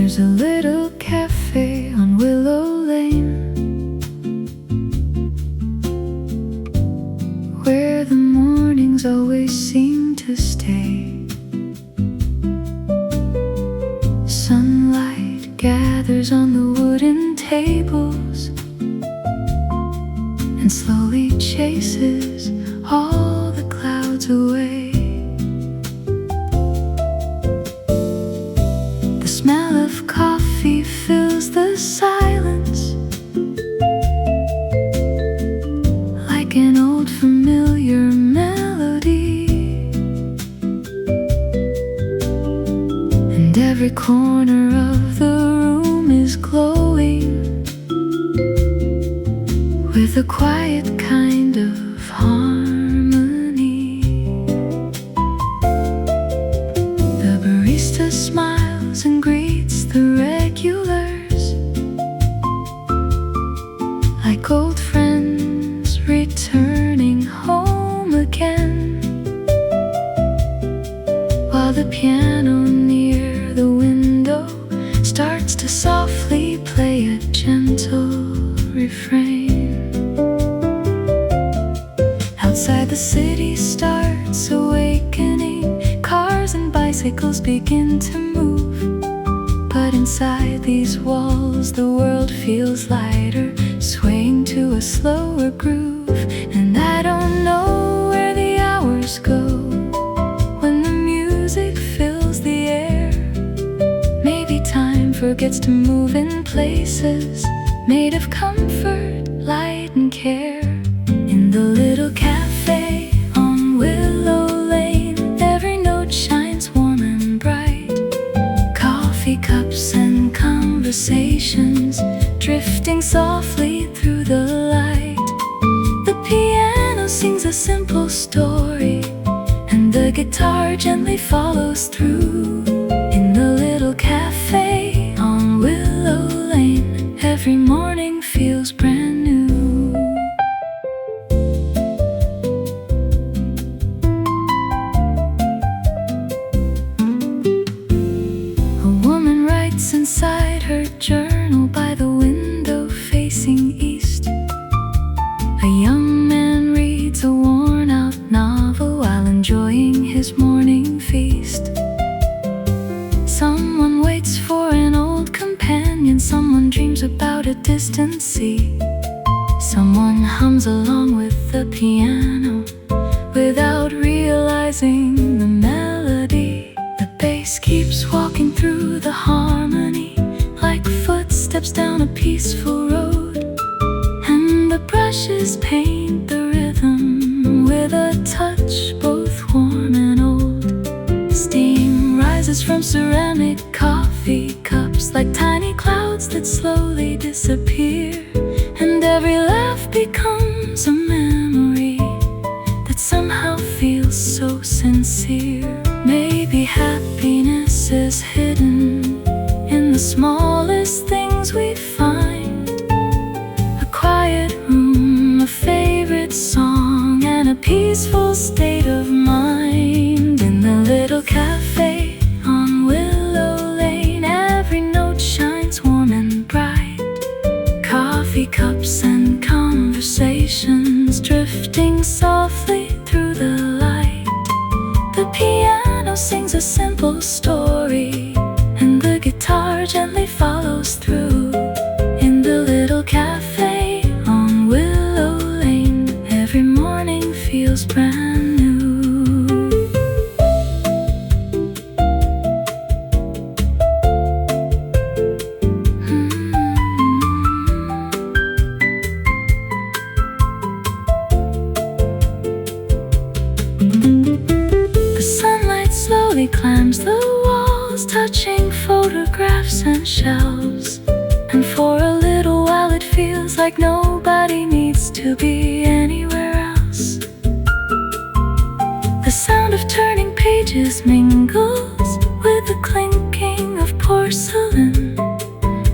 There's a little cafe on Willow Lane where the mornings always seem to stay. Sunlight gathers on the wooden tables and slowly chases all the clouds away. The smell of coffee fills the silence like an old familiar melody, and every corner of the room is glowing with a quiet kind of harmony. The barista smiles and greets the regulars like old friends returning home again, while the piano near the window starts to softly play a gentle refrain. Outside, the city starts awakening. Cars and bicycles begin to move, but inside these walls the world feels lighter, swaying to a slower groove. And I don't know where the hours go when the music fills the air. Maybe time forgets to move in places made of comfort, light and care. In the little cafe on Willow Lane, every note shines warm and bright. Coffee cups and conversations drifting softly through the light. The piano sings a simple story, and the guitar gently follows through. In the little cafe on Willow Lane, every morning feels brand new. Inside her journal by the window facing east, a young man reads a worn-out novel while enjoying his morning feast. Someone waits for an old companion, someone dreams about a distant sea. Someone hums along with the piano without realizing the melody. The bass keeps walking through the harmony like footsteps down a peaceful road, and the brushes paint the rhythm with a touch both warm and old. Steam rises from ceramic coffee cups like tiny clouds that slowly disappear, and every laugh becomes a memory that somehow feels so sincere. Maybe happiness is hidden in the smallest things we find: a quiet room, a favorite song, and a peaceful state of mind. In the little cafe on Willow Lane, every note shines warm and bright. Coffee cups and conversations drifting softly through the light. The piano sings a simple story, and the guitar gently follows through. In the little cafe on Willow Lane, every morning feels brand new. Slowly climbs the walls, touching photographs and shelves, and for a little while it feels like nobody needs to be anywhere else. The sound of turning pages mingles with the clinking of porcelain,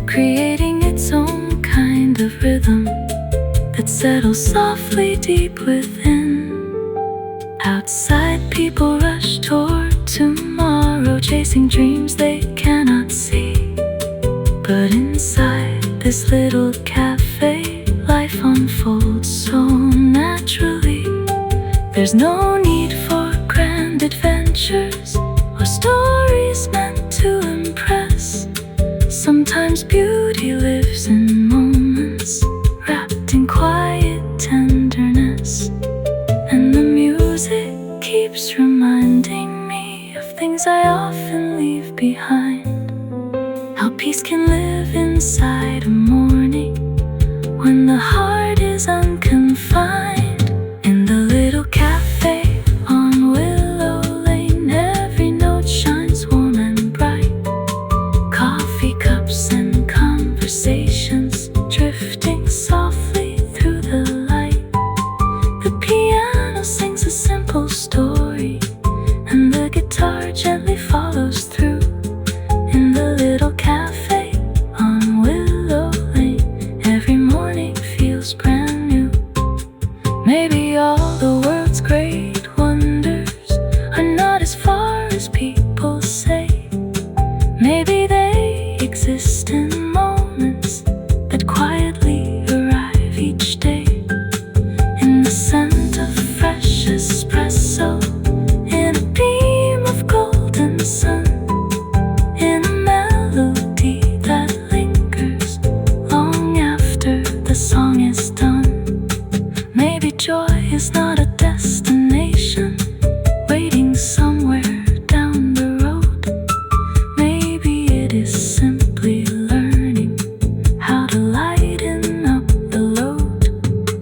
creating its own kind of rhythm that settles softly deep within. Outside, people rush toward tomorrow, chasing dreams they cannot see. this little cafe, life unfolds so naturally. There's no need for grand adventures or stories meant to impress. Sometimes beauty lives in moments wrapped in quiet tenderness, and the music keeps reminding me of things I often leave behind. How peace can live inside a morning when the heart is unconfined. In the little cafe on Willow Lane, every note shines warm and bright. Coffee cups and conversations drifting softly through the light. The piano sings a simple story, and the guitar gently follows through. In the little cafe on Willow Lane, every morning feels brand new. Maybe all the world's great wonders are not as far as people say. Maybe they exist in moments that quietly arrive each day. In the scent of fresh espresso, in a beam of golden sun, in a melody that lingers long after the song is done. Maybe joy is not a destination waiting somewhere down the road. Maybe it is simply learning how to lighten up the load.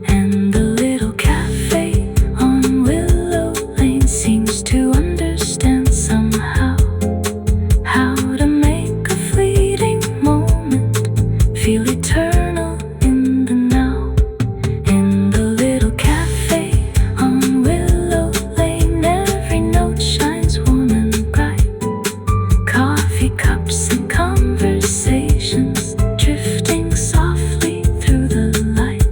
And the little cafe on Willow Lane seems to understand somehow how to make a fleeting moment feel eternal in the now. In the little cafe on Willow Lane, every note shines warm and bright. Coffee cups and conversations drifting softly through the light.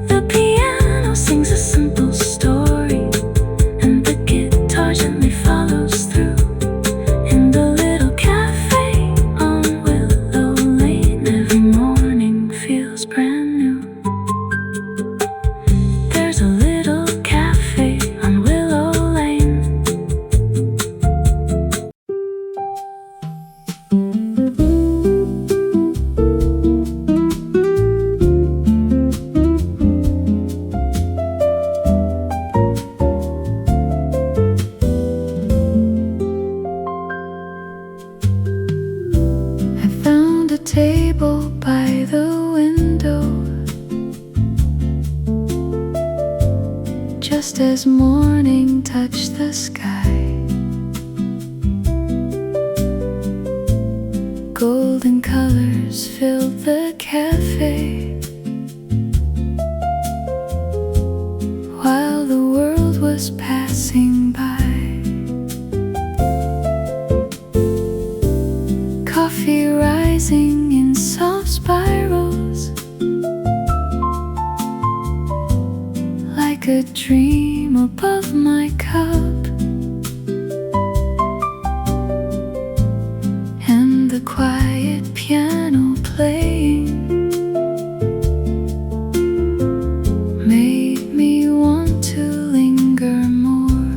The piano sings a simple story, and the guitar gently follows through. In the little cafe on Willow Lane, every morning feels brand new. There's a little cafe on Willow Lane. I found a table by the window just as morning touched the sky. Golden colors filled the cafe while the world was passing by. Coffee rising in soft spirals, like a dream above my cup. And the quiet piano playing made me want to linger more.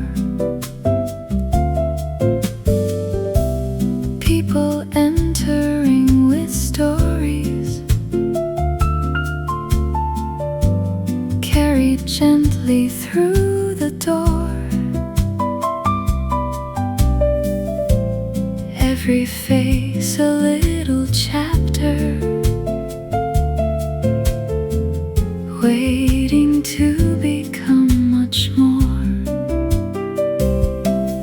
People entering with stories, carried gently through the door. Every face a little chapter, waiting to become much more.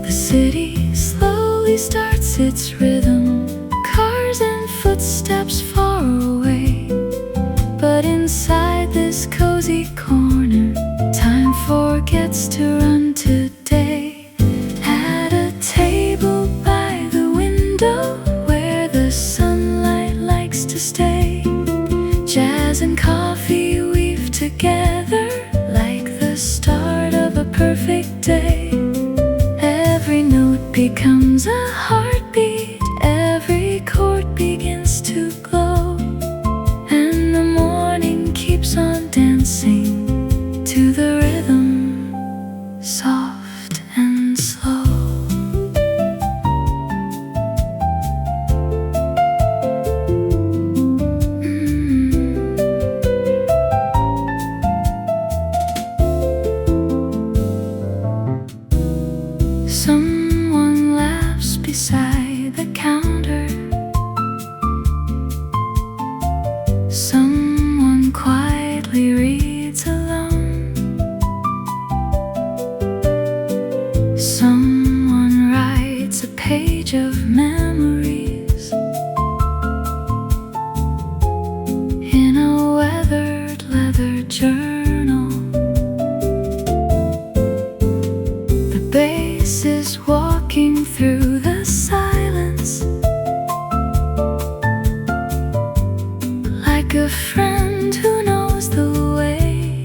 The city slowly starts its rhythm, cars and footsteps far away. But inside this cozy corner, time forgets to run today. At a table by the window where the sunlight likes to stay, jazz and coffee weave together like the start of a perfect day. Every note becomes a heartbeat, every chord begins to glow. keeps on dancing to the rhythm, soft and slow. Someone laughs beside the counter. Someone quietly reads alone. Someone writes a page of memories in a weathered leather journal. The bass is walking through the silence like a friend who knows the way,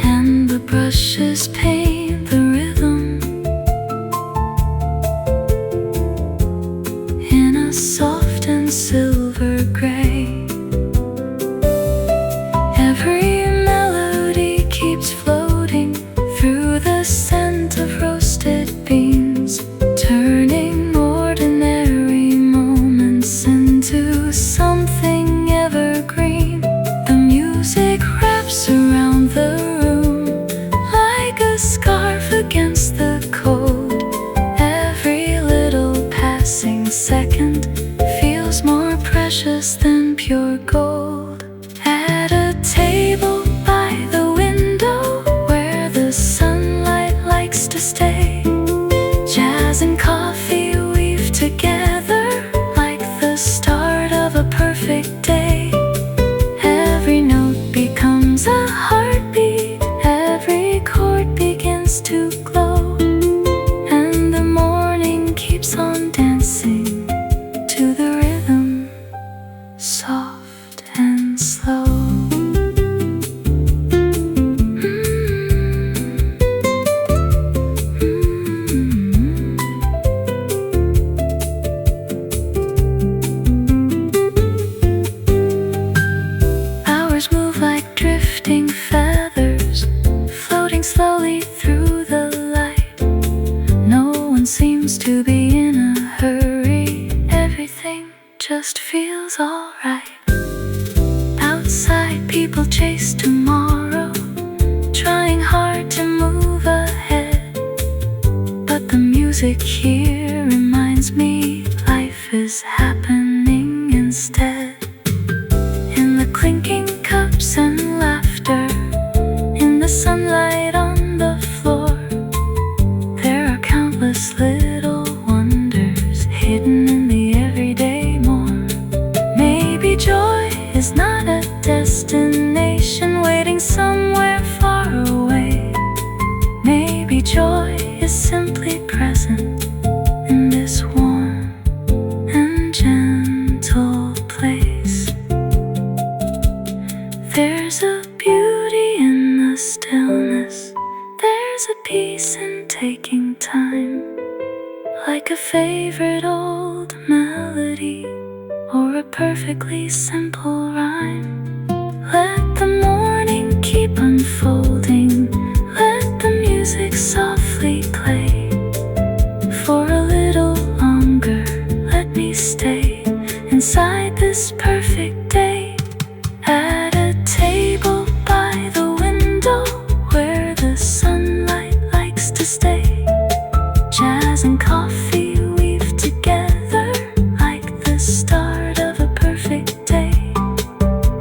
and the brushes paint the rhythm in a soft and silver gray. Every melody keeps floating through the scent of roasted beans, turning ordinary moments into something evergreen. The music wraps around the room like a scarf against the cold. Every little passing second feels more precious than pure gold. At a table by the window where the sunlight likes to stay, jazz and coffee weave together like the start of a perfect day. Every note becomes a heartbeat, every chord begins to glow, and the morning keeps on dancing to the rhythm, soft and slow. Hours move like drifting feathers, floating slowly through the light. No one seems to be in a hurry, everything just feels alright. Outside, people chase tomorrow, trying hard to move ahead. But the music here reminds me life is happening instead. In the clinking cups and laughter, in the sunlight on the floor, there are countless little wonders hidden in the everyday more. Maybe joy is not a destination waiting somewhere far away. Maybe joy is simply present in this warm and gentle place. There's a beauty in the stillness, there's a peace in taking time, like a favorite old melody or a perfectly simple rhyme. Let the morning keep unfolding, let the music softly play. For a little longer, let me stay inside this perfect day. At a table by the window where the sunlight likes to stay, jazz and coffee weave together like the start of a perfect day.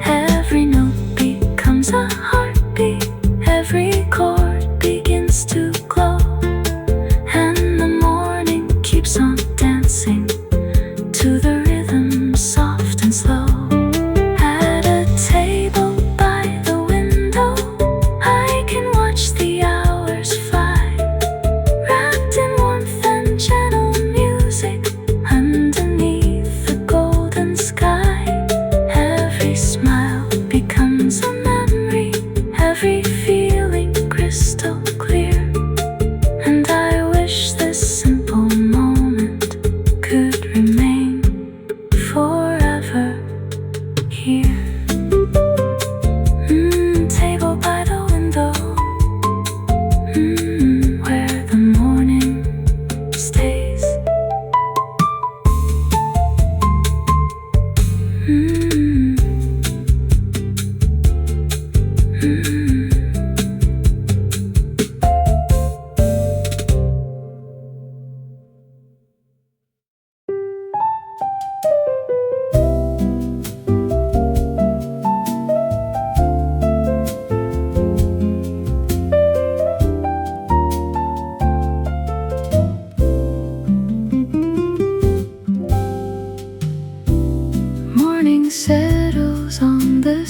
Every note becomes a heartbeat, every chord begins to glow, and the morning keeps on dancing to the rhythm, soft and slow. At a table by the window, I can watch the hours fly, wrapped in warmth and gentleness.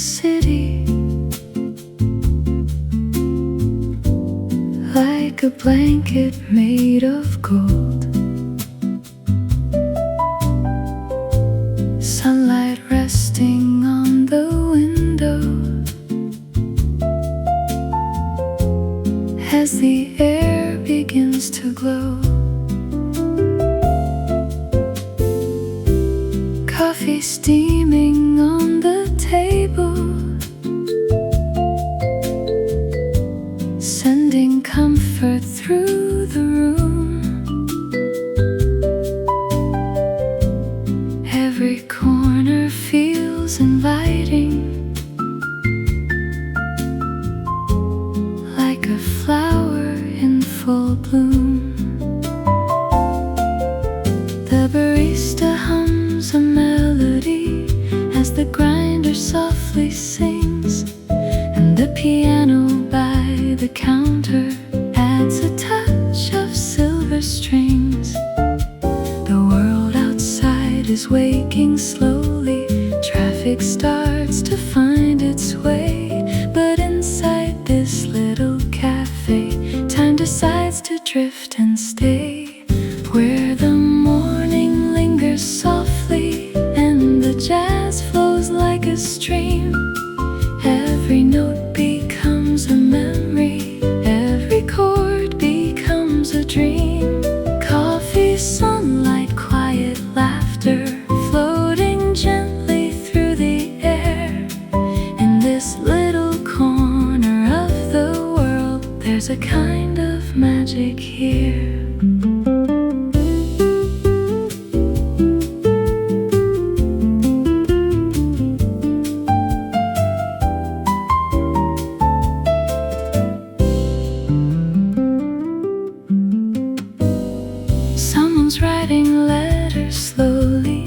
city, like a blanket made of gold. Sunlight resting on the window as the air begins to glow. Coffee steaming on the table, sending comfort through the room. Every corner feels inviting, like a flower in full bloom. The barista hums a melody as the grinder softly sings, and the piano by the counter adds a touch of silver strings. The world outside is waking slowly, traffic starts to find its way. But inside this little cafe, time decides to drift and stay, where the morning lingers softly and the jazz flows like a stream. Every note becomes a memory, every chord becomes a dream. Coffee, sunlight, quiet laughter, floating gently through the air. In this little corner of the world, there's a kind of magic here. Someone's writing letters slowly,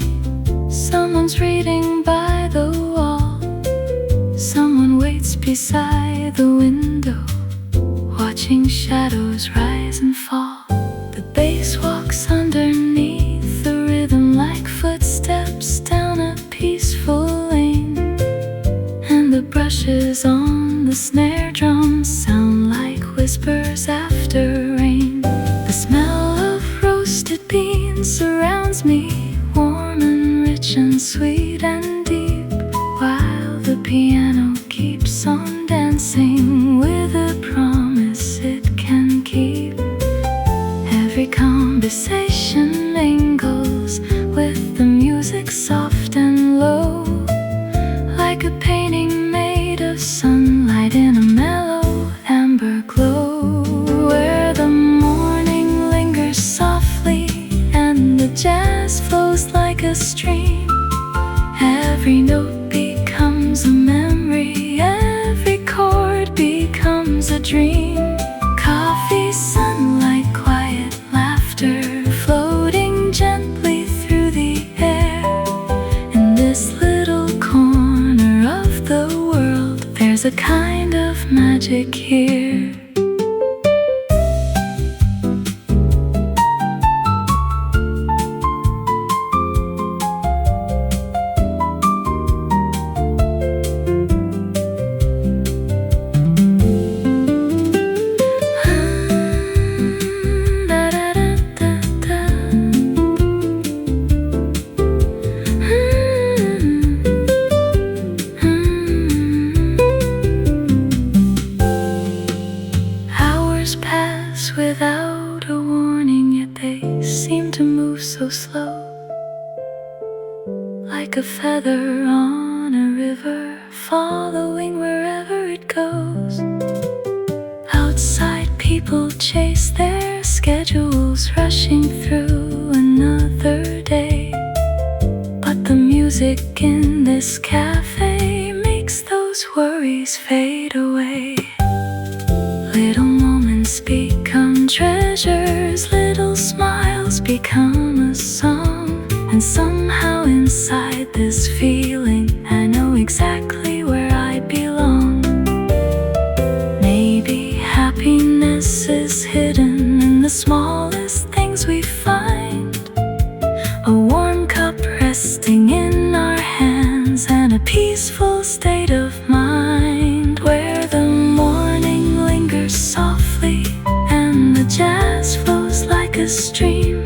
someone's reading by the wall, someone waits beside the window, watching shadows rise and fall. The bass walks underneath the rhythm like footsteps down a peaceful lane, and the brushes on the snare drum sound like whispers after rain. The smell of roasted beans surrounds me, warm and rich and sweet and deep, while the piano keeps on dancing with a promise it can keep. Every conversation mingles with the music soft and low, like a painting made of sunlight in a mellow amber glow, where the morning lingers softly and the jazz flows like a stream. Every note becomes a memory, every chord becomes a dream. Coffee, sunlight, quiet laughter, floating gently through the air. In this little corner of the world, there's a kind of magic here. Without a warning, yet they seem to move so slow, like a feather on a river, following wherever it goes. Outside, people chase their schedules, rushing through another day, but the music in this cafe makes those worries fade away. Little moments become treasures, little smiles become a song, and somehow inside this feeling I know exactly where I belong. Maybe happiness is hidden in the smallest things we find, a warm cup resting in our hands and a peaceful state of a stream.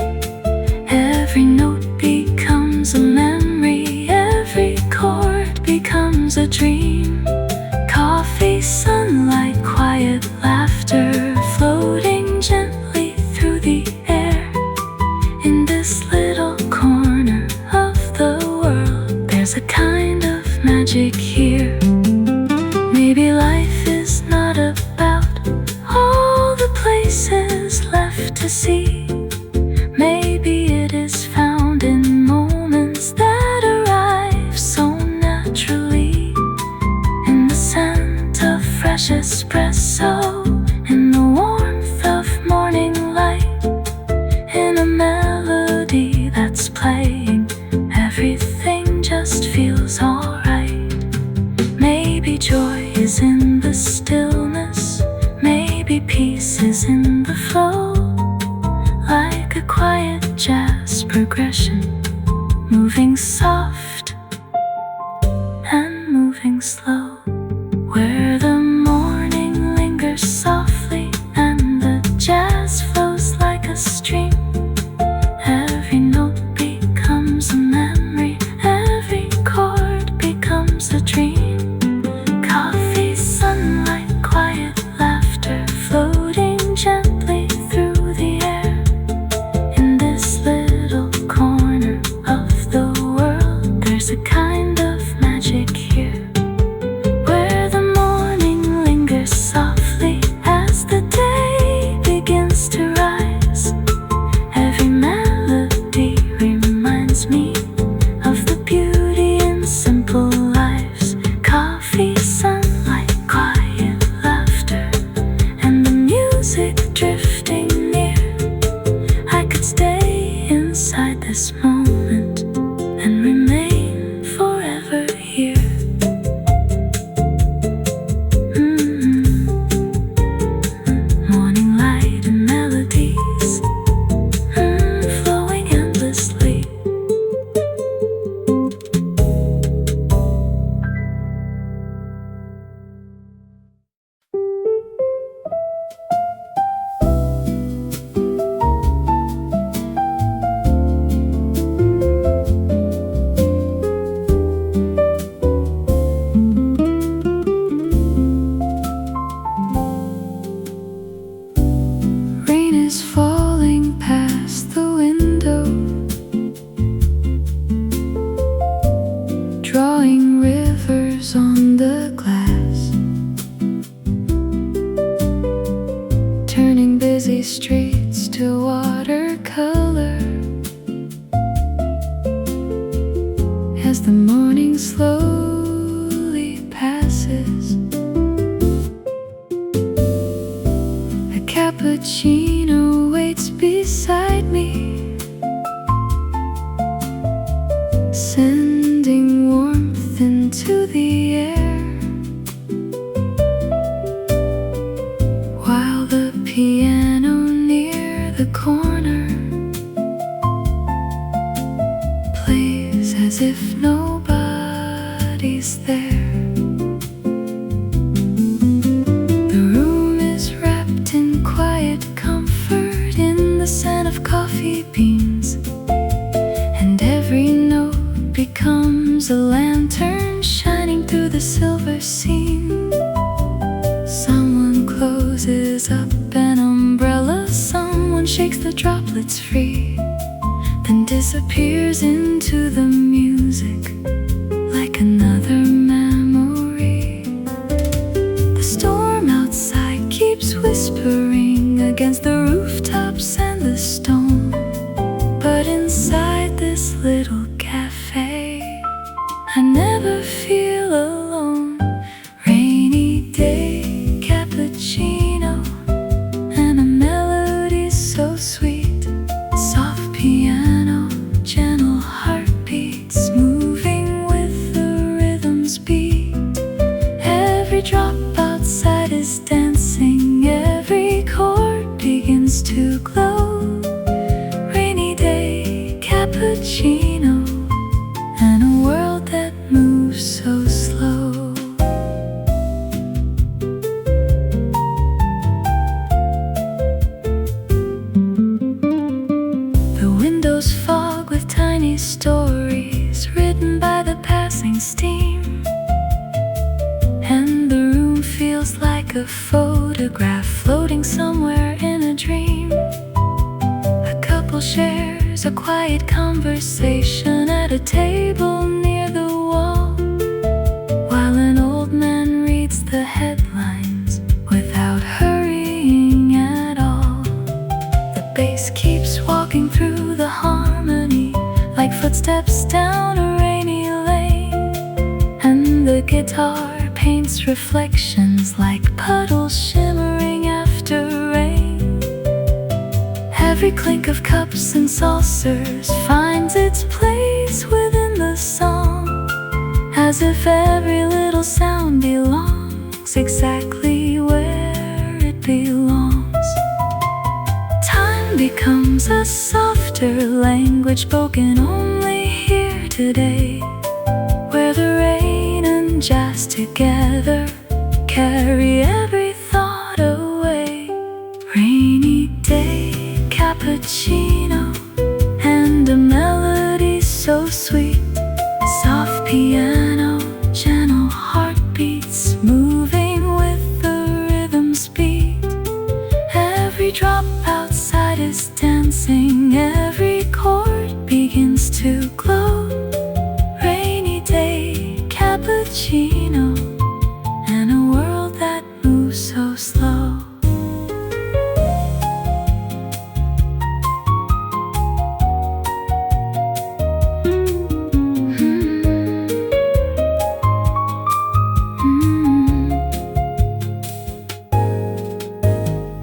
Every note becomes a memory, every chord becomes a dream. Coffee, sunlight, quiet laughter, floating gently through the air. In this little corner of the world, there's a kind of magic here. Maybe life is not about all the places left to see. Maybe it is found in moments that arrive so naturally. In the scent of fresh espresso, in the warmth of morning light, in a melody that's playing, everything just feels alright. Maybe joy is in the stillness, maybe peace is in the flow. Like a quiet jazz progression, moving soft and moving slow. Where the morning lingers softly and the jazz flows like a stream. Every note becomes a memory, every chord becomes a dream. Coffee, sunlight, quiet laughter, floating gently through the air. In this little corner of the world, there's a kind of magic here. Where the morning lingers softly as the day begins to rise. Every melody reminds me of the beauty in simple lives. Coffee, sunlight, quiet laughter, and the music drifting near. I could stay inside this moment and remain forever here. Morning light and melodies, flowing endlessly. Rain is falling past the window, drawing rivers on the glass, turning busy streets to watercolor. As the morning slowly passes, a cappuccino waits beside me, sending warmth into the air. While the piano near the corner plays as if nobody's there. The room is wrapped in quiet comfort, in the scent of coffee beans, and every note becomes a lantern shining through the silver scene. Someone closes up an umbrella, someone shakes the droplets free, then disappears into the music like another memory. The storm outside keeps whispering against the rooftops and the stone, but inside this little cafe, I never feel alone. Rainy day, cappuccino, and a melody so sweet. Soft piano, gentle heartbeats, moving with the rhythm's beat. Every drop outside is dancing, every chord begins to glow. Rainy day, cappuccino, and a world that moves so slow. a photograph floating somewhere in a dream. A couple shares a quiet conversation at a table near the wall, while an old man reads the headlines without hurrying at all. The bass keeps walking through the harmony like footsteps down a rainy lane, and the guitar paints reflections like puddles shimmering after rain. Every clink of cups and saucers finds its place within the song, as if every little sound belongs exactly where it belongs. Time becomes a softer language spoken only here today, where the rain and jazz together carry every thought away. Rainy day cappuccino and a melody so sweet, soft piano, gentle heartbeats moving with the rhythm's beat. Every drop outside is dancing, every chord begins to glow. Rainy day cappuccino and a world that moves so slow.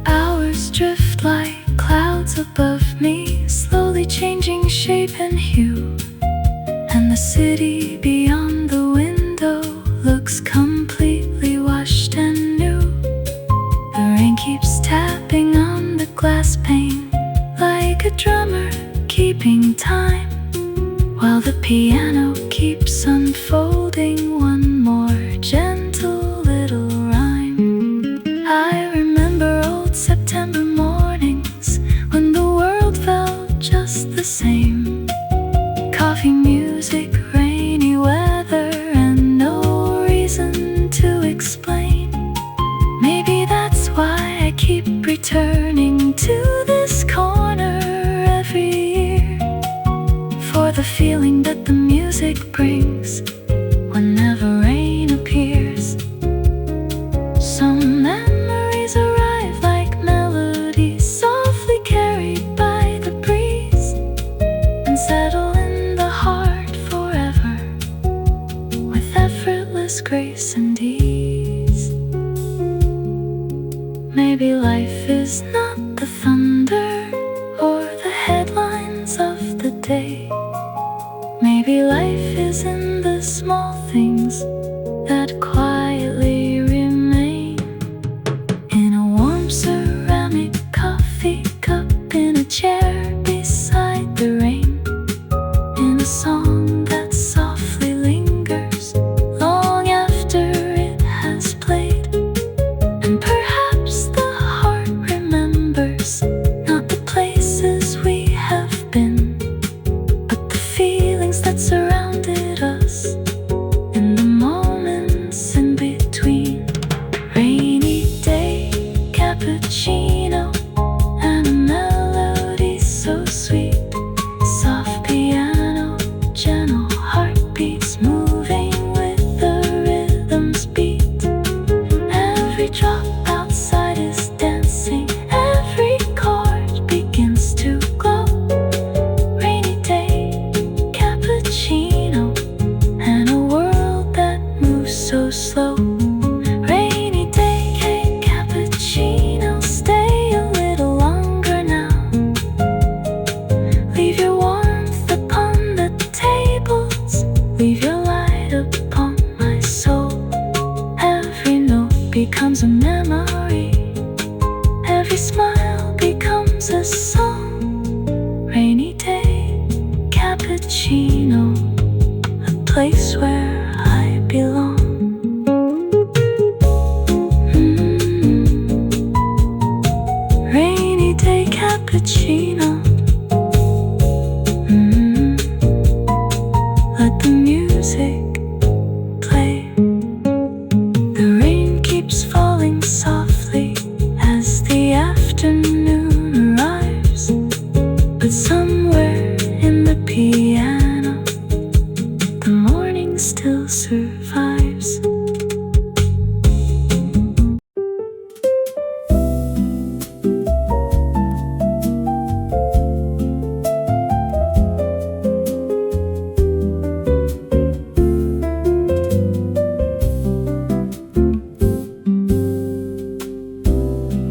Hours drift like clouds above me, slowly changing shape and hue, and the city beyond the window looks completely washed and new. The rain keeps tapping on the glass pane like a drummer keeping time, while the piano keeps unfolding one more gentle little rhyme. I remember old September mornings when the world felt just the same. Coffee, music, rainy weather, and no reason to explain. Maybe that's why I keep returning to this corner every year, for the feeling that the music brings whenever rain appears. Some memories arrive like melodies softly carried by the breeze, and settle in the heart forever with effortless grace and ease. Maybe life is not the thunder or the headlines of the day. Maybe life is in the small things that quietly remain. In a warm ceramic coffee cup, in a chair beside the rain, in a song that softly lingers long after it has played. And perhaps the heart remembers not the places we have been, but the feelings that surrounded us in the moments But somewhere in the piano, the morning still survives.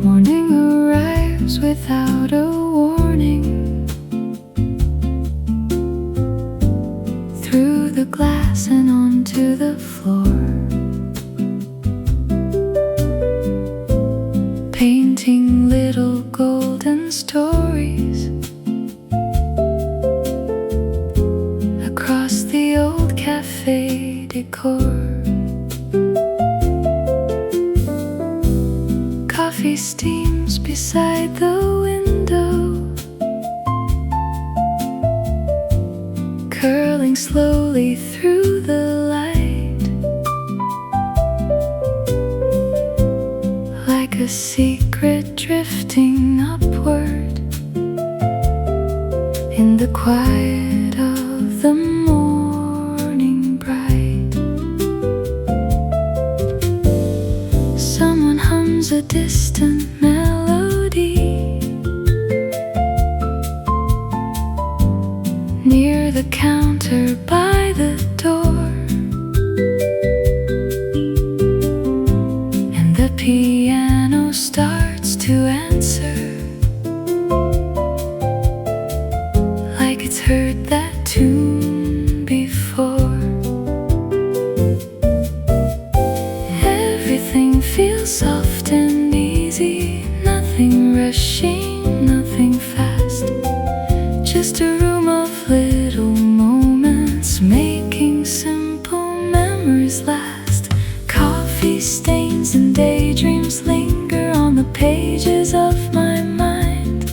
Morning arrives without a warning. Through the glass and onto the floor, painting little golden stories across the old cafe decor. Coffee steams beside the window, curling slowly through the light, like a secret drifting upward in the quiet of the morning bright. Someone hums a distant melody near the counter by the door, and the piano starts to answer, like it's heard that tune before. Everything feels soft and easy, nothing rushing, nothing fast, just a room of little moments making simple memories last. Coffee stains and daydreams linger on the pages of my mind.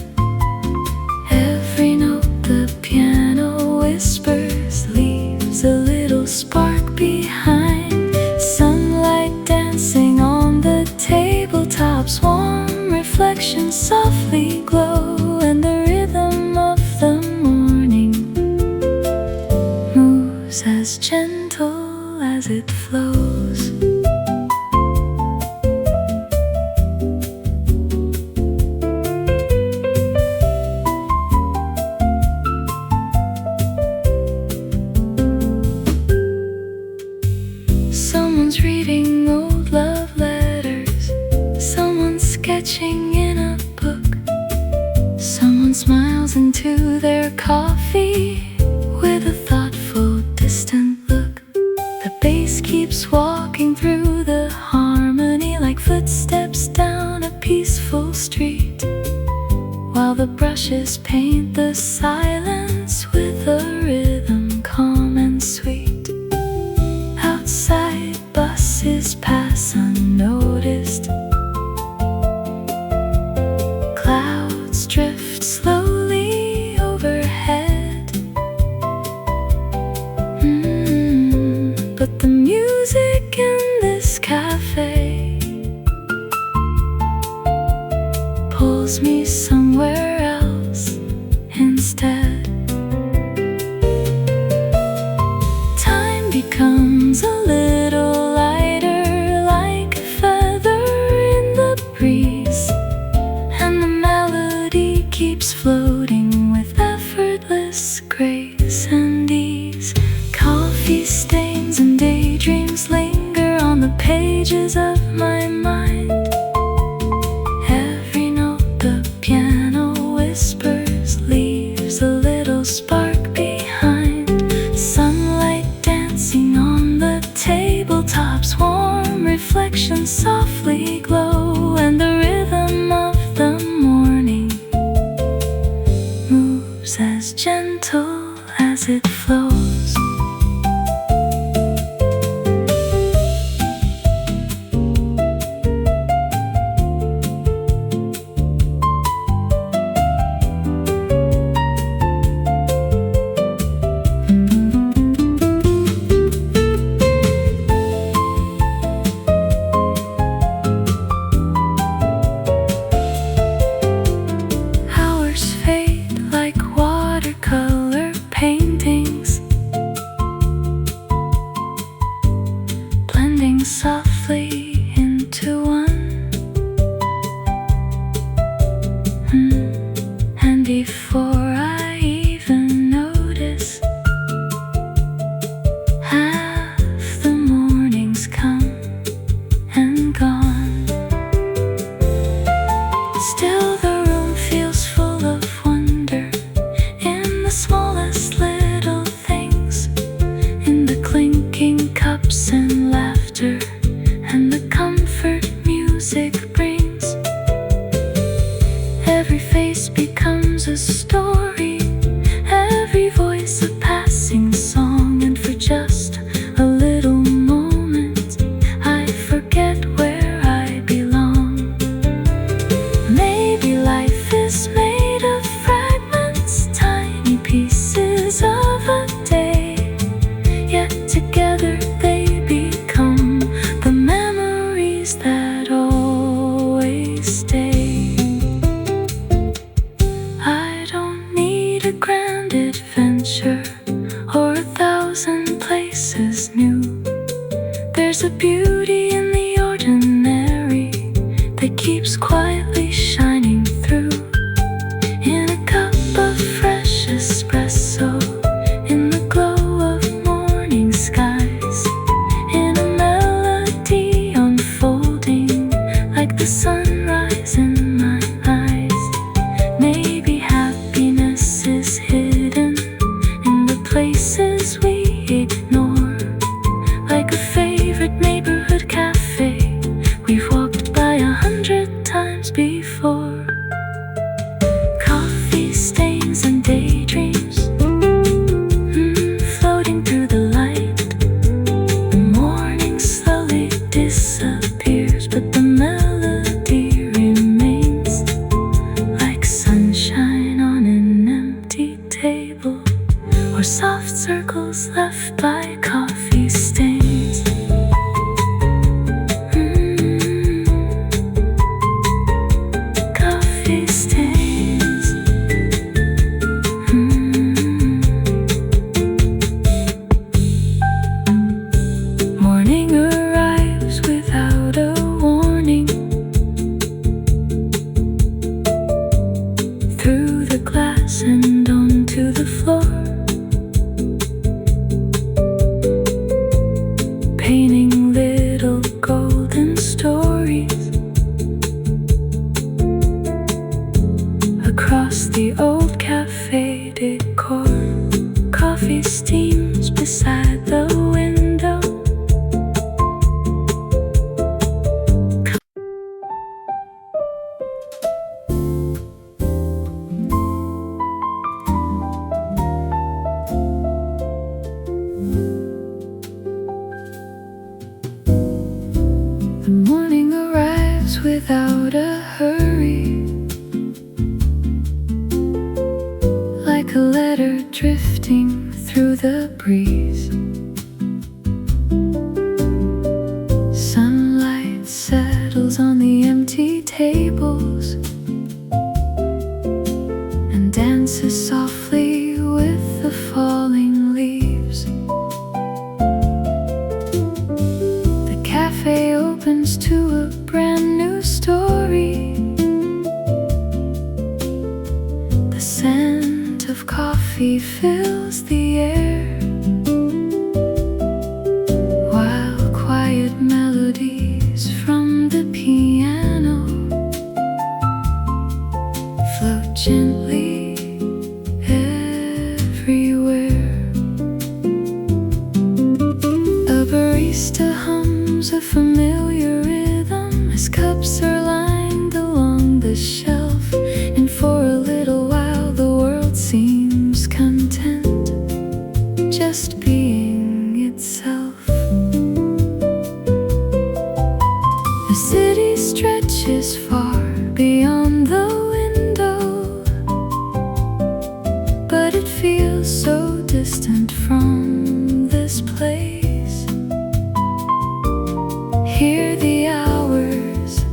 Every note the piano whispers leaves a little spark behind. Sunlight dancing on the tabletops, warm reflections softly glow, and the rhythm of the morning moves as gentle as it flows. Someone's reading old love letters, someone's sketching in a book, someone smiles into their coffee with a thoughtful, distant look. The bass keeps walking through the harmony like footsteps down a peaceful street, while the brushes paint the silence with a rhythm calm and sweet. Outside, buses pass unnoticed, clouds drift slowly overhead. But the music in this cafe pulls me somewhere else instead. Time becomes a little lighter, like a feather in the breeze, and the melody keeps floating with effortless grace and ease. Coffee stains and daydreams linger on the pages of my mind. Every note the piano whispers leaves a little spark behind. Sunlight dancing on the tabletops, warm reflections softly glow, and the rhythm of the morning moves as gentle as it flows. Hours fade like a story, every voice a passing song, and for just a little moment I forget where I belong. Maybe life is made of fragments, tiny pieces of a day, yet together they become the memories that always stay. I don't need a grand adventure or 1,000 places new. There's a beauty in the ordinary that keeps quietly shining through. In a cup of fresh espresso, in the glow of morning skies, in a melody unfolding like the sunrise in my eyes. Maybe happiness is hidden in the places we ignore, like a favorite neighborhood cafe we've walked by 100 times before. Coffee stains and daydreams, floating through the light. The morning slowly disappears, but the melody remains, like sunshine on an empty table, or soft circles left by coffee stains. Coffee stains. Morning arrives without a warning. Through the glass and onto the floor, painting little golden stories across the old cafe decor. Coffee steams beside the window. The morning arrives without a hurry, like a letter drifting through the breeze. Sunlight settles on the empty tables and dances softly with the falling leaves. The cafe opens to a brand new story. The scent of coffee fills the air, while quiet melodies from the piano float gently everywhere. A barista hums a familiar rhythm as cups are lined along the shelf, and for a little while the world seems content, just being itself. The city stretches far beyond the window, but it feels so distant from this place. Here the hours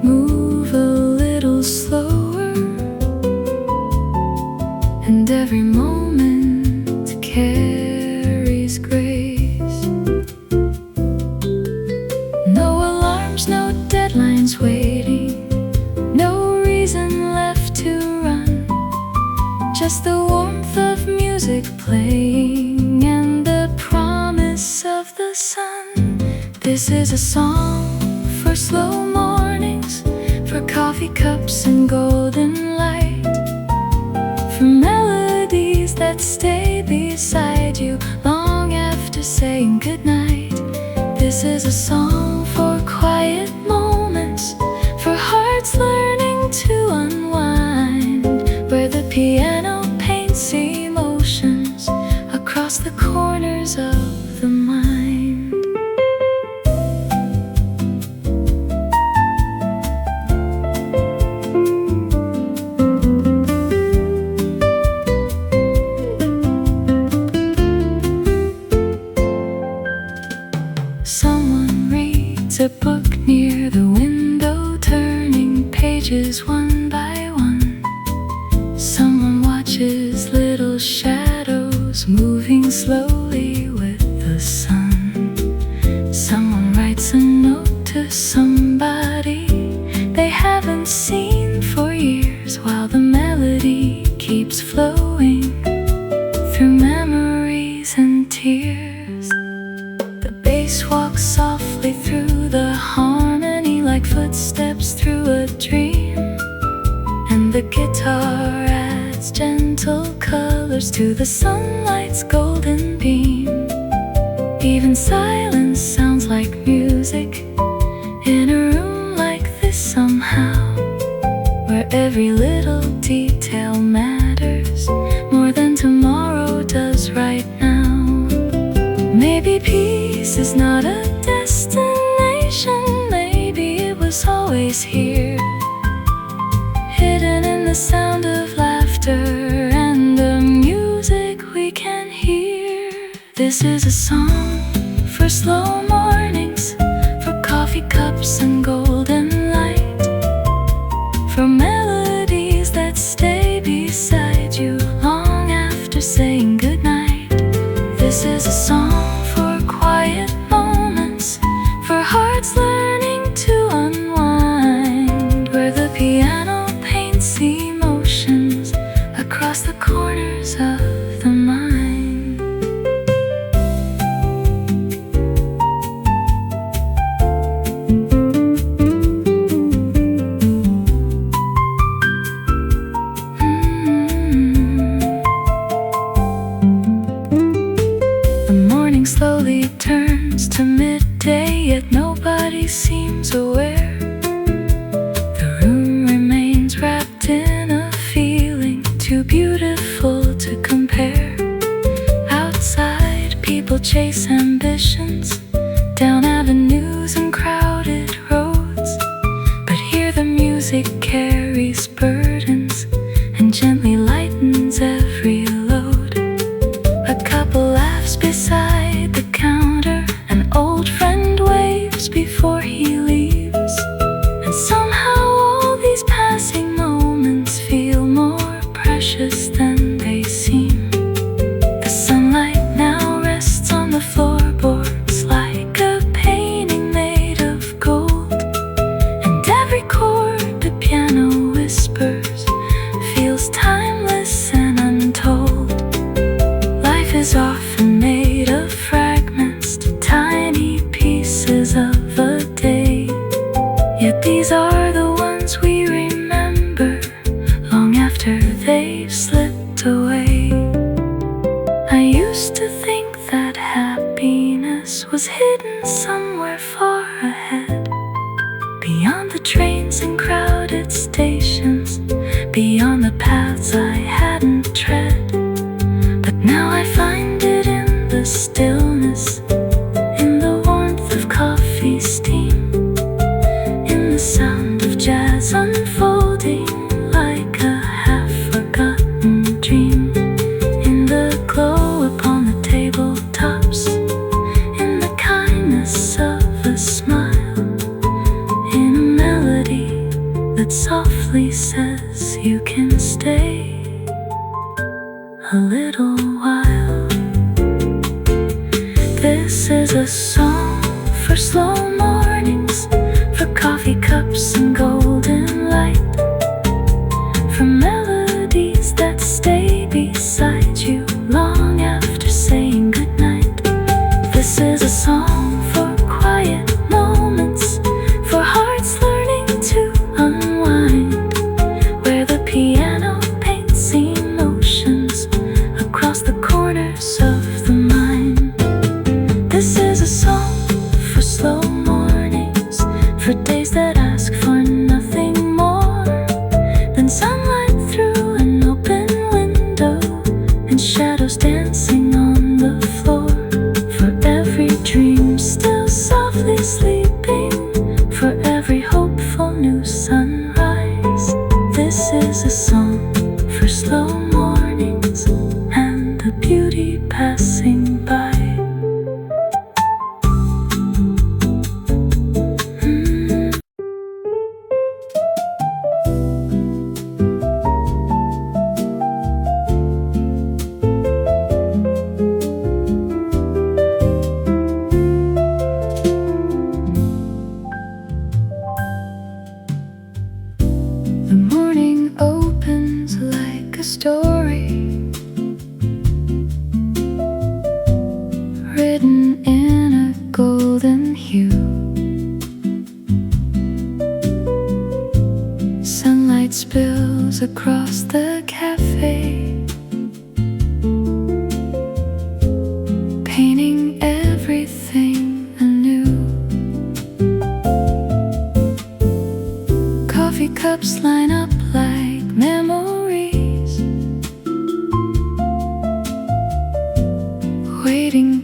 move a little slower, and every moment carries grace. No alarms, no deadlines waiting, no reason left to run, just the warmth of music playing and the promise of the sun. This is a song for slow mornings, for coffee cups and golden light, for melodies that stay beside you long after saying goodnight. This is a song for quiet moments, for hearts learning to unwind, where the piano piano paints emotions across the corners of the mind. Someone reads a book near the window, turning pages one by one. Someone watches little shadows moving slowly with the sun. Someone writes a note to somebody they haven't seen for years, while the melody keeps flowing through memories and tears. The bass walks softly through the harmony like footsteps through a dream, and the guitar adds gentle colors to the sunlight's golden beam. Even silence sounds like music in a room like this somehow, where every little detail matters more than tomorrow does right now. Maybe peace is not a destination, maybe it was always here, hidden in the sound of laughter and the music we can hear. This is a song for slow mornings, for coffee cups and golden light, for melodies that stay beside you long after saying goodnight. This is a song for quiet moments, for hearts learning to unwind, where the piano paints emotions across the corners of the mind. Slowly turns to midday, yet nobody seems aware. The room remains wrapped in a feeling too beautiful to compare. Outside, people chase ambitions down avenues and crowded roads, but here the music carries burdens and gently lightens every load. A couple laughs beside the counter, an old friend waves before he leaves, and somehow all these passing moments feel more precious than they seem. The sunlight now rests on the floorboards like a painting made of gold, and every chord the piano whispers feels timeless and untold. Life is often made of fragments, tiny pieces of a day, yet these are the ones we remember long after they've slipped away. I used to think that happiness was hidden somewhere far ahead, beyond the trains and crowded stations, beyond the paths I hadn't tread. But now I find it in the stillness, in the warmth of coffee steam, in the sound of jazz unfolding like a half-forgotten dream, in the glow upon the tabletops, in the kindness of a smile, in a melody that softly says you can stay a little while. This is a song for slow mornings, for coffee cups and golden light, for melodies that stay beside you long after saying goodnight. This is a song for quiet moments, for hearts learning to unwind, where the piano paints emotions across the corners of the mind. This is a song for slow mornings, for days that ask for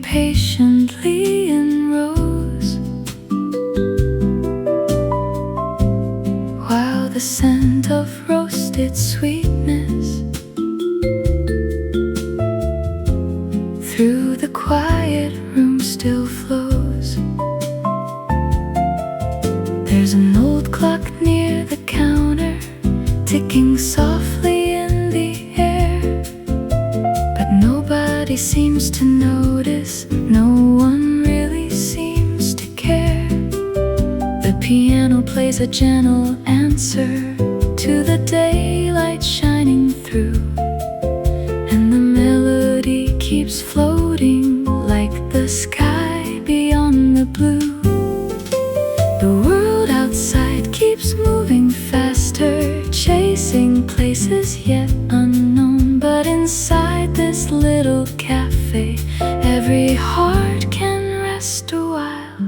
patiently in rows, while the scent of roasted sweetness through the quiet room still flows. There's an old clock near the counter, ticking softly in the air, but nobody seems to notice, no one really seems to care. The piano plays a gentle answer to the daylight shining through, and the melody keeps floating like the sky beyond the blue. The world outside keeps moving faster, chasing places yet unknown, but inside this little cafe, every heart can rest a while.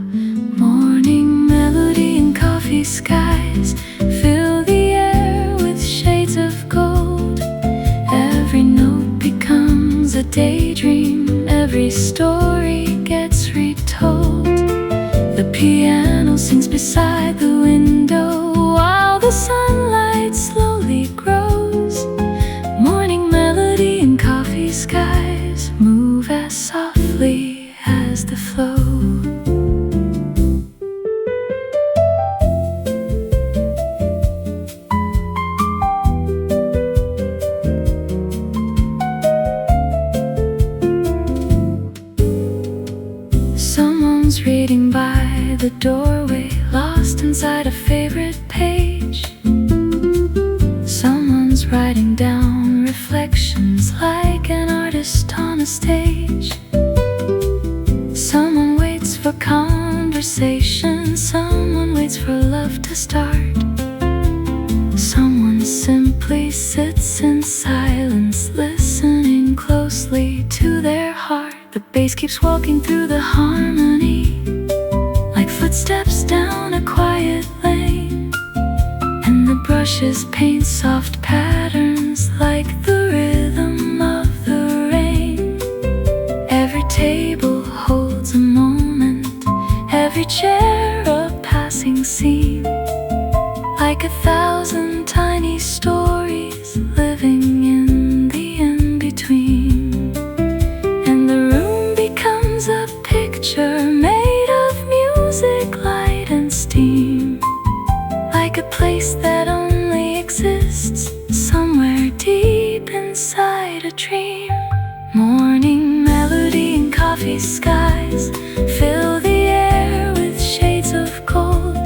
Morning melody and coffee skies fill the air with shades of gold. Every note becomes a daydream, every story gets retold. The piano sings beside the window while the sunlight slowly grows. Morning melody and coffee skies move as softly as the flow. Someone's reading by the doorway, lost inside a favorite page. Someone's writing down reflections like an artist on a stage. Someone waits for conversation, someone waits for love to start. Someone simply sits in silence, listening closely to their heart. The bass keeps walking through the harmony, like footsteps down a quiet lane, and the brushes paint soft patterns like the rhythm of the rain. Every table holds a moment, every chair a passing scene, like 1,000 tiny stories living in the in-between. A picture made of music, light and steam, like a place that only exists somewhere deep inside a dream. Morning melody and coffee skies fill the air with shades of gold.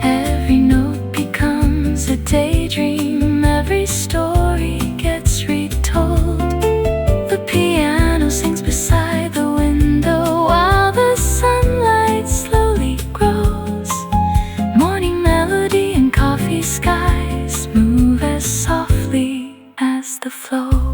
Every note becomes a daydream, every story gets retold. The piano sings beside the window while the sunlight slowly grows. Morning melody and coffee skies move as softly as the flow.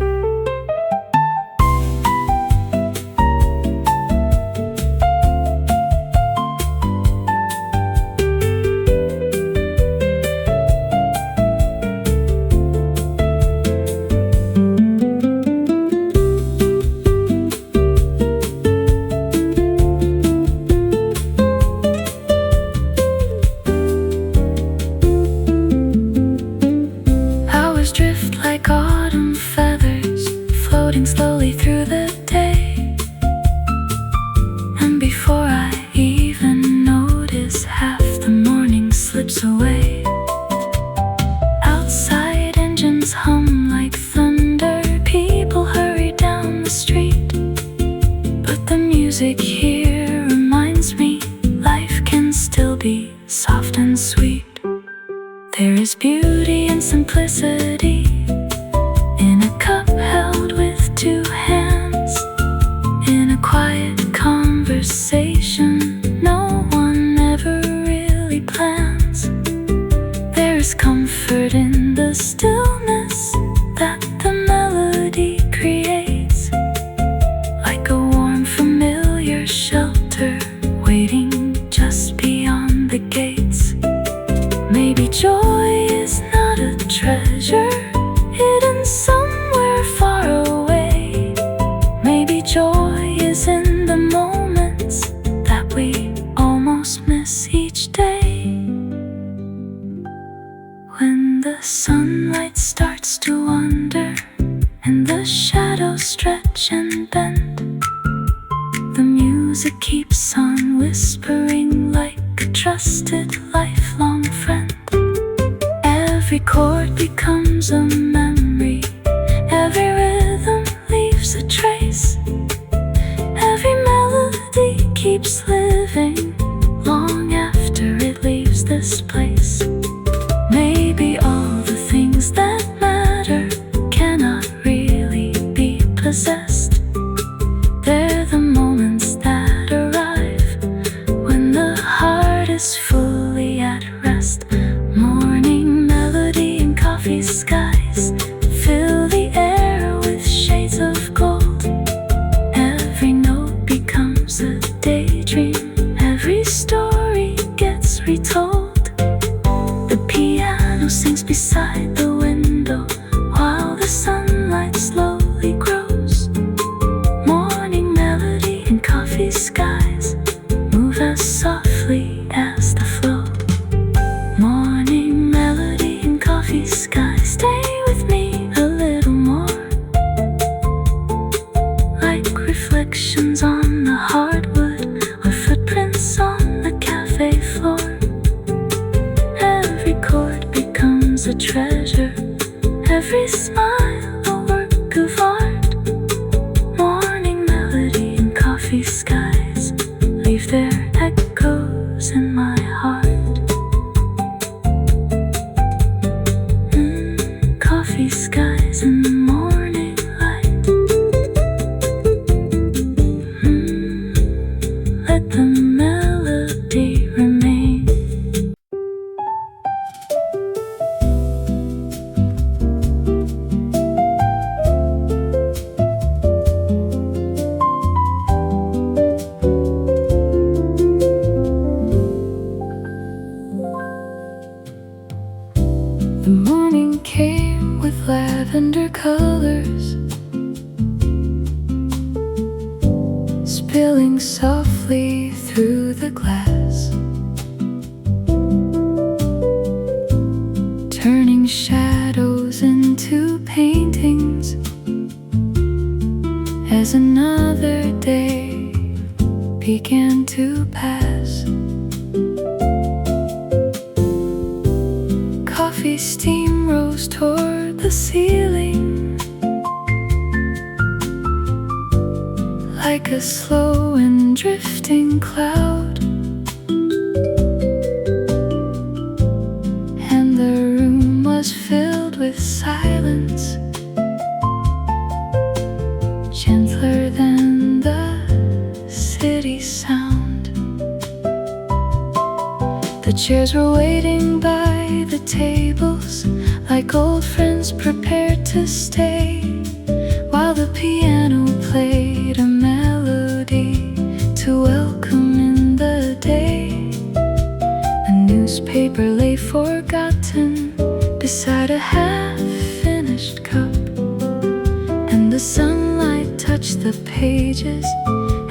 Drift like autumn feathers, floating slowly through the day, and before I even notice, half the morning slips away. Outside engines hum like thunder, people hurry down the street, but the music here reminds me life can still be soft and sweet. There is beauty and simplicity in a cup held with two hands. shadows stretch and bend. The music keeps on whispering like a trusted lifelong friend. Every chord becomes a memory, every rhythm leaves a trace, every melody keeps living long after it leaves this place. Maybe all the things that matter cannot really be possessed. They're the moments that arrive when the heart is fully at rest. Morning melody and coffee skies fill the air with shades of gold. Every note becomes a daydream, every story gets retold. The piano sings beside the window while the sunlight slowly grows. Morning melody and coffee skies move as softly as the flow. Morning melody and coffee skies, stay with me a little more. Like reflections on the hardwood or footprints on the cafe floor. Every chord becomes a treasure, every smile a work of art. Morning melody and coffee skies leave their echoes in my heart. Coffee skies in the morning light. Let the melody remain. The morning came with lavender colors, spilling softly through the glass, turning shadows into paintings as another day began to pass. Coffee steam rose toward the ceiling like a slow and drifting cloud, and the room was filled with silence, gentler than the city sound. The chairs were waiting by the tables like old friends prepared to stay, while the piano played a melody to welcome in the day. A newspaper lay forgotten beside a half-finished cup, and the sunlight touched the pages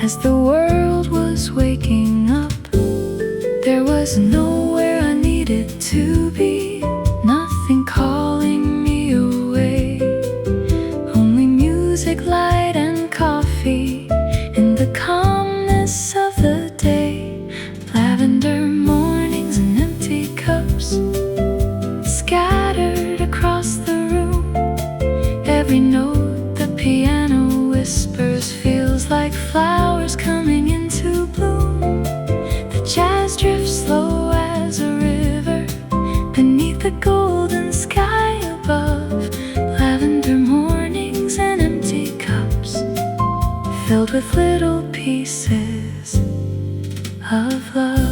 as the world was waking up. There was nowhere I needed to be, nothing calling me away, only music, light, and coffee in the calmness of the day. Lavender mornings and empty cups scattered across the room. Every note the piano whispers feels like flowers coming into bloom. The jazz drifts slow as a river beneath the golden sky above. Lavender mornings and empty cups filled with little pieces of love.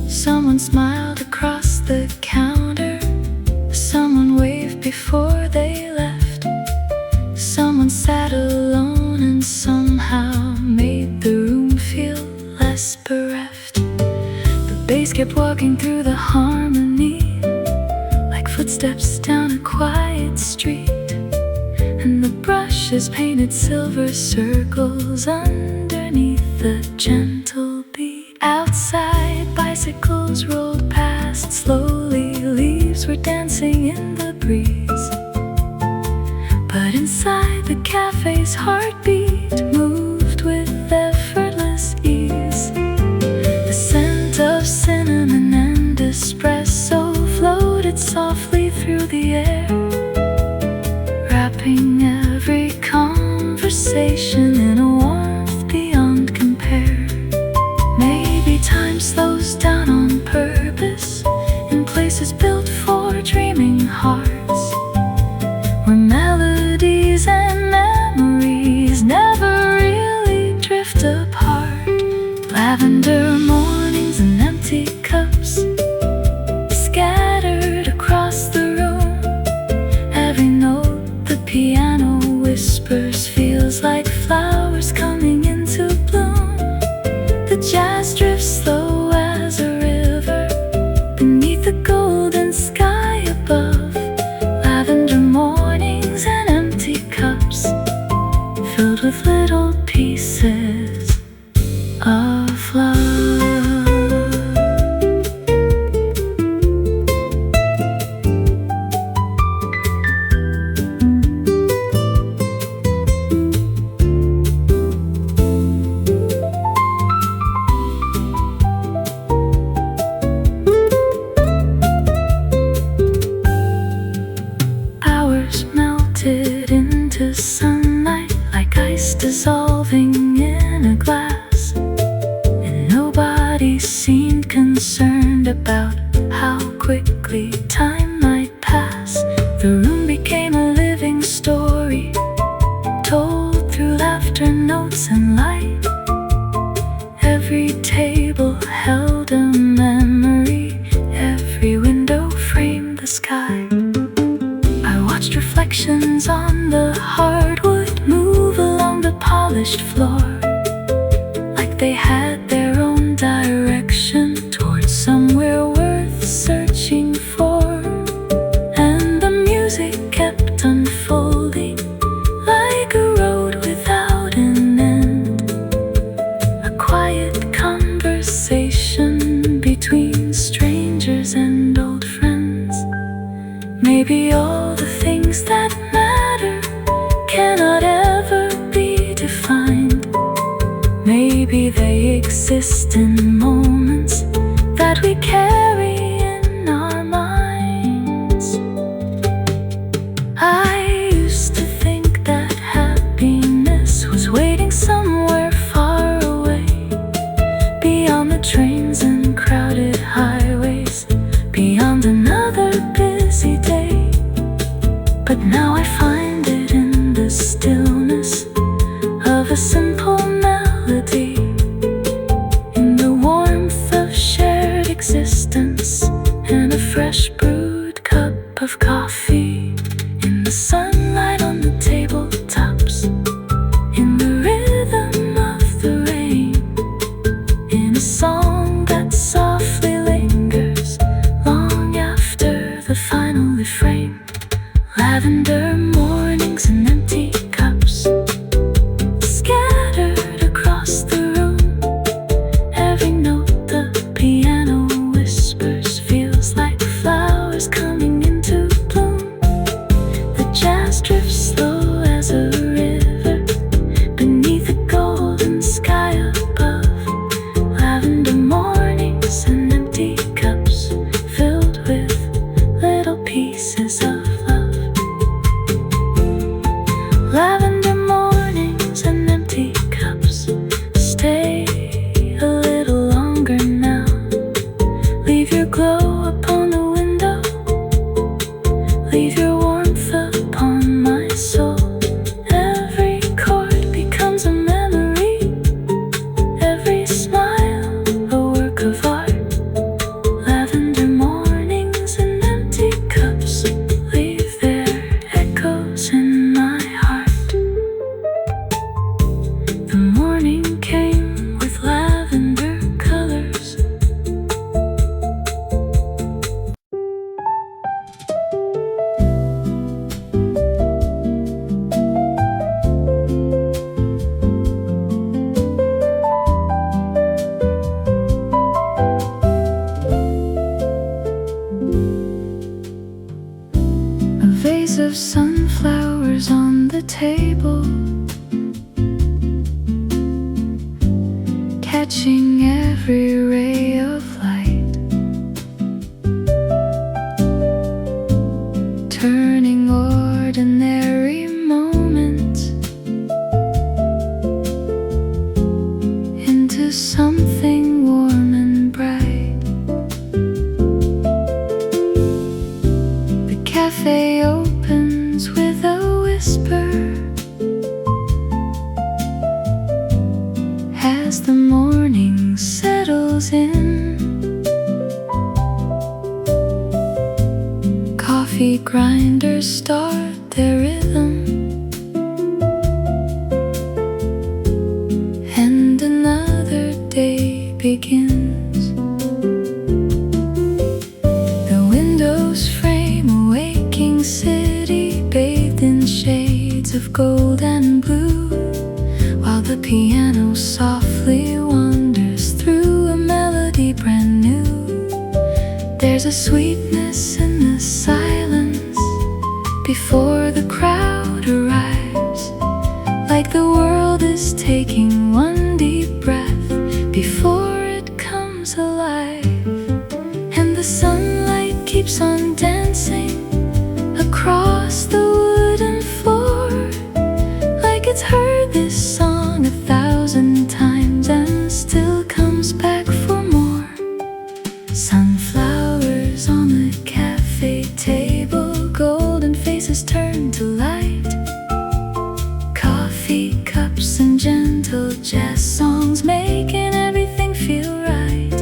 Someone smiled across the counter, someone waved before they left, someone sat alone and somehow made the room feel less bereft. The bass kept walking through the harmony like footsteps down a quiet street, and the brush bushes painted silver circles underneath the gentle beat. Outside, bicycles rolled past slowly, leaves were dancing in the breeze. But inside the cafe's heartbeat moved with effortless ease. The scent of cinnamon and espresso floated softly through the air, wrapping every conversation in a warmth beyond compare. Maybe time slows down on purpose in places built for dreaming hearts, where melodies and memories never really drift apart. Lavender mornings and empty cups scattered across the room. Every note the piano whispers feels like flowers coming into bloom. The jazz drifts slow as a river beneath the golden sky above. Lavender mornings and empty cups filled with little pieces of love. Hours melted into sunlight like ice dissolving in a glass, and nobody seemed concerned about how quickly time might pass. The room became a living story, told through laughter, notes, and light. Every table held a memory, every window framed the sky. I watched reflections on the hardwood move along the polished floor, like they had their own direction towards somewhere worth searching for. And the music kept unfolding like a road without an end, a quiet conversation between strangers and old friends. Maybe all the things that matter cannot ever be defined. Maybe they exist in moments that we carry in our minds. I used to think that happiness was waiting somewhere far away, beyond the trains and crowded highways, beyond another busy day. But now I find it in the stillness of a simple melody, in the warmth of shared existence, and a fresh brewed cup of coffee, in the sunlight on the tabletops, in the rhythm of the rain, in a song that softly lingers long after the final refrain. Lavender mornings and empty cups scattered across the room. Every note the piano whispers feels like flowers coming into bloom. The jazz drifts slow as a river beneath the golden sky above. Lavender mornings and empty cups filled with little pieces of love. Lavender mornings and empty cups. Stay a little longer now. Leave your glow upon the window. Leave your warmth upon my soul. Every chord becomes a memory, every smile a work of art. Lavender mornings and empty cups leave their echoes in my heart. The morning came with lavender colors. catching every ray of light, turning ordinary moments into something warm and bright. The cafe opens with a whisper as the morning settles in. Coffee grinders start their rhythm, and another day begins. The windows frame a waking city bathed in shades of gold and blue, while the piano softly wanders through a melody brand new. There's a sweetness in the silence before the crowd arrives, like the world is taking one deep breath before it comes alive. And the sunlight keeps on dancing across the wooden floor, like it's heard this song 1,000 times and still comes back for more. Sunflowers on the cafe table, golden faces turn to light. Coffee cups and gentle jazz songs making everything feel right.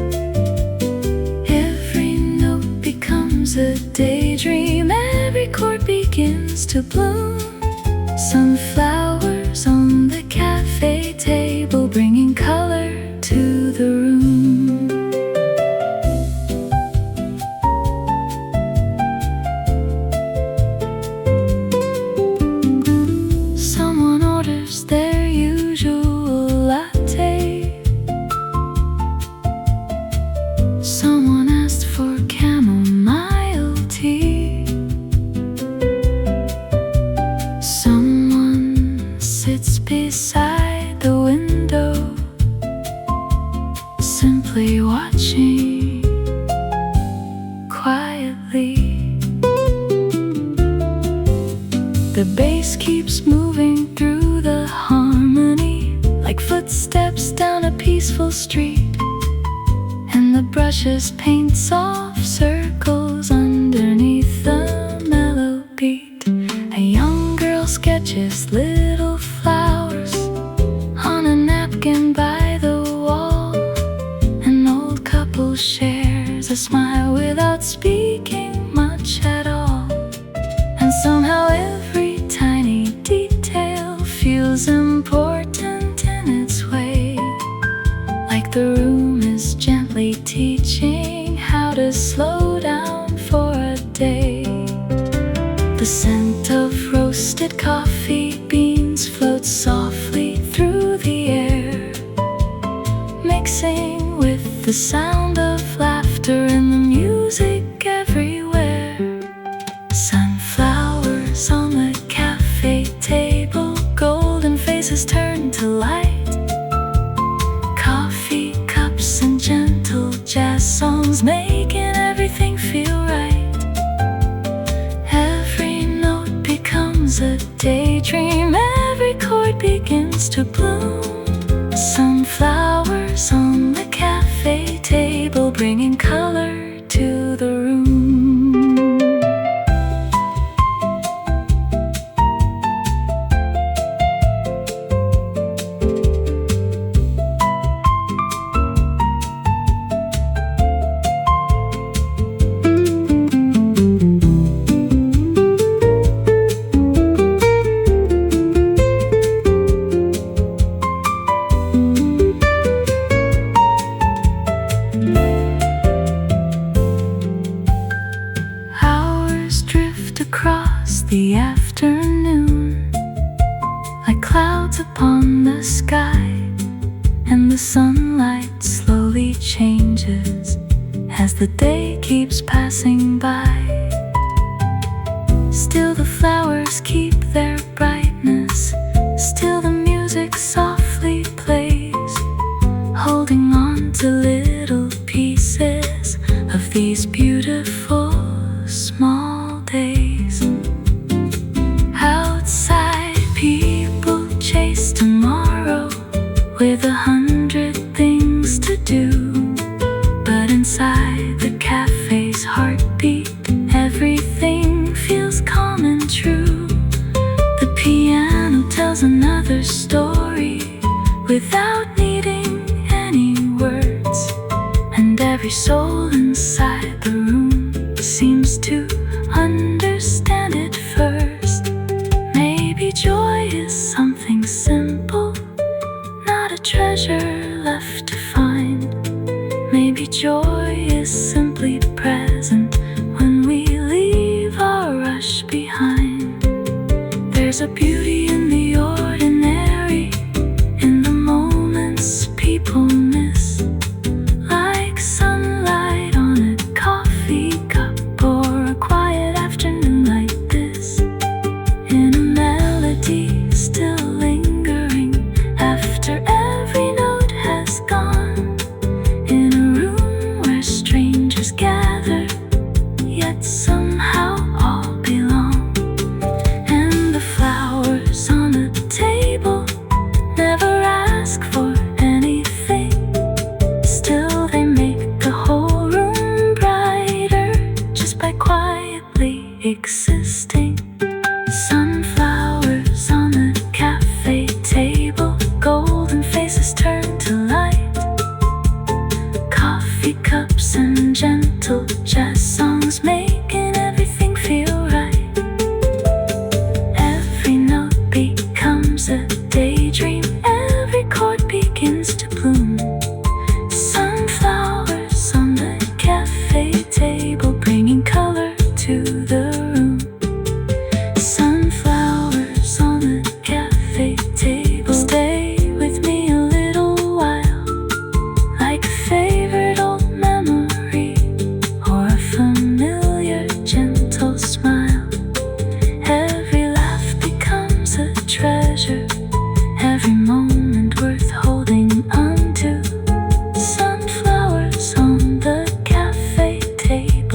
Every note becomes a daydream, every chord begins to bloom. Sunflowers on the cafe table, bringing color to the room. Someone orders their usual latte. Someone asked for chamomile tea. Someone sits beside the window, simply watching quietly. The bass keeps moving through the harmony, like footsteps down a peaceful street, and the brushes paint soft circles underneath the mellow beat. A young girl sketches little flowers on a napkin by the wall. An old couple shares a smile without speaking much at all. And somehow every tiny detail feels important in its way, like the room is gently teaching how to slow down for a day. The scent of roasted coffee beans floats softly through the air, mixing with the sound of laughter and the music everywhere. Sunflowers on the cafe table, golden faces turn to light. Coffee cups and gentle jazz songs making everything feel right. Every note becomes a daydream, every chord begins to bloom. Sunflowers on the cafe table, bringing color to the room. Across the afternoon, like clouds upon the sky, and the sunlight slowly changes as the day keeps passing by. Still the flowers keep their brightness, still the music softly plays, holding tomorrow with 100 things to do. But inside the cafe's heartbeat, everything feels calm and true. The piano tells another story without needing any words, and every soul inside the room seems to understand it first. Maybe joy is something simple, not a treasure left to find. Maybe joy is simply present when we leave our rush behind. There's a beauty in the ordinary, in the moments people miss, like sunlight on a coffee cup or a quiet afternoon like this, in a melody still lingering after every note has gone, in a room where strangers gather, yet somehow all belong. And the flowers on the table never ask for